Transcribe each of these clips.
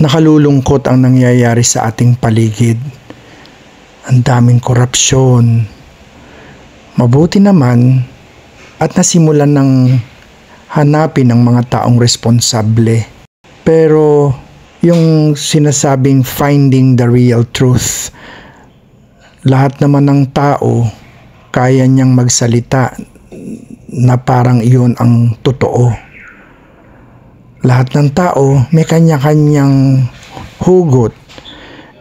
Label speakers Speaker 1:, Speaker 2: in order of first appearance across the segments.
Speaker 1: Nakalulungkot ang nangyayari sa ating paligid. Ang daming korupsyon. Mabuti naman at nasimulan ng hanapin ng mga taong responsable. Pero yung sinasabing finding the real truth, lahat naman ng tao kaya niyang magsalita na parang iyon ang totoo. Lahat ng tao may kanya-kanyang hugot,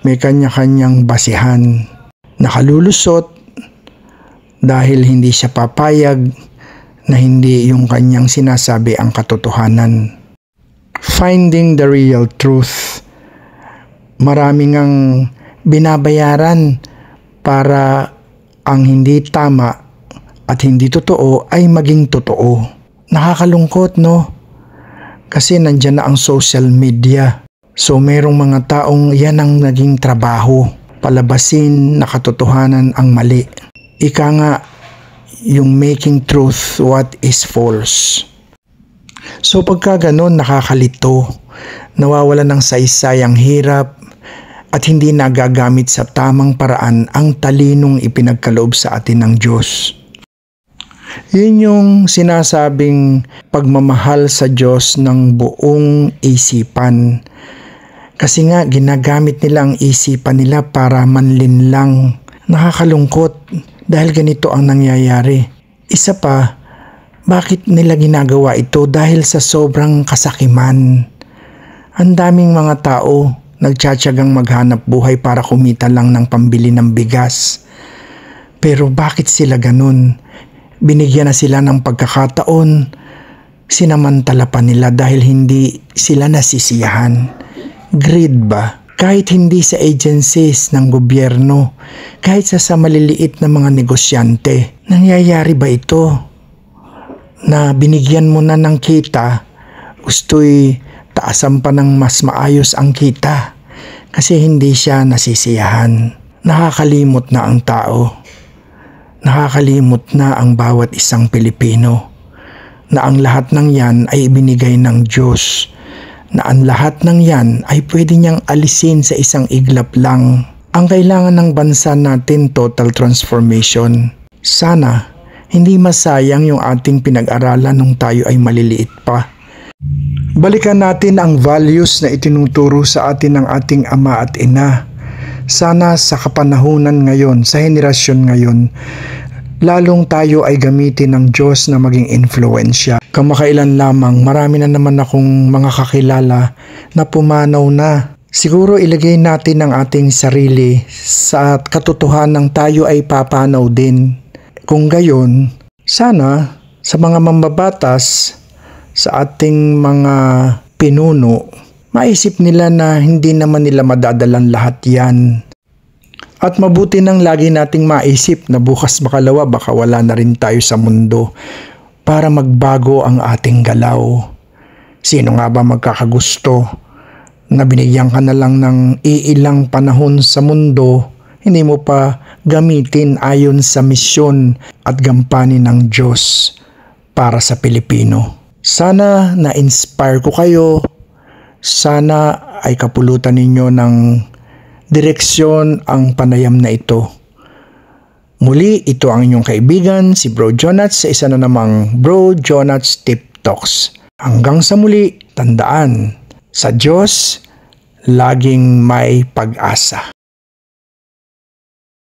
Speaker 1: may kanya-kanyang basihan. Nakalulusot dahil hindi siya papayag na hindi yung kanyang sinasabi ang katotohanan. Finding the real truth. Maraming ang binabayaran para ang hindi tama at hindi totoo ay maging totoo. Nakakalungkot, no? Kasi nandyan na ang social media. So merong mga taong yan ang naging trabaho. Palabasin na katotohanan ang mali. Ika nga, yung making truth what is false. So pagka ganon, nakakalito. Nawawala ng saysay ang hirap at hindi nagagamit sa tamang paraan ang talinong ipinagkaloob sa atin ng Diyos. Yun yung sinasabing pagmamahal sa Diyos ng buong isipan. Kasi nga ginagamit nila ang isipan nila para manlinlang. Nakakalungkot dahil ganito ang nangyayari. Isa pa, bakit nila ginagawa ito? Dahil sa sobrang kasakiman. Ang daming mga tao nagtsatsagang maghanap buhay para kumita lang ng pambili ng bigas. Pero bakit sila ganun? Binigyan na sila ng pagkakataon, sinamantala pa nila dahil hindi sila nasisiyahan. Greed ba? Kahit hindi sa agencies ng gobyerno, kahit sa maliliit na mga negosyante, nangyayari ba ito? Na binigyan mo na ng kita, gusto'y taasan pa ng mas maayos ang kita kasi hindi siya nasisiyahan. Nakakalimot na ang tao. Nakakalimot na ang bawat isang Pilipino na ang lahat ng yan ay ibinigay ng Diyos, na ang lahat ng yan ay pwede niyang alisin sa isang iglap lang. Ang kailangan ng bansa natin, total transformation. Sana hindi masayang yung ating pinag-aralan nung tayo ay maliliit pa. Balikan natin ang values na itinuturo sa atin ng ating ama at ina. Sana sa kapanahunan ngayon, sa henerasyon ngayon, lalong tayo ay gamitin ng Diyos na maging influensya. Kamakailan lamang, marami na naman akong mga kakilala na pumanaw na. Siguro ilagay natin ang ating sarili sa katotohanan ng tayo ay papanaw din. Kung gayon, sana sa mga mambabatas, sa ating mga pinuno, maisip nila na hindi naman nila madadalan lahat yan. At mabuti nang lagi nating maisip na bukas makalawa baka wala na rin tayo sa mundo para magbago ang ating galaw. Sino nga ba magkakagusto na binigyan ka na lang ng iilang panahon sa mundo, hindi mo pa gamitin ayon sa misyon at gampanin ng Diyos para sa Pilipino? Sana na-inspire ko kayo. Sana ay kapulutan ninyo ng direksyon ang panayam na ito. Muli, ito ang inyong kaibigan, si Bro Jonats, sa isa na namang Bro Jonats Tip Talks. Hanggang sa muli, tandaan, sa Diyos, laging may pag-asa.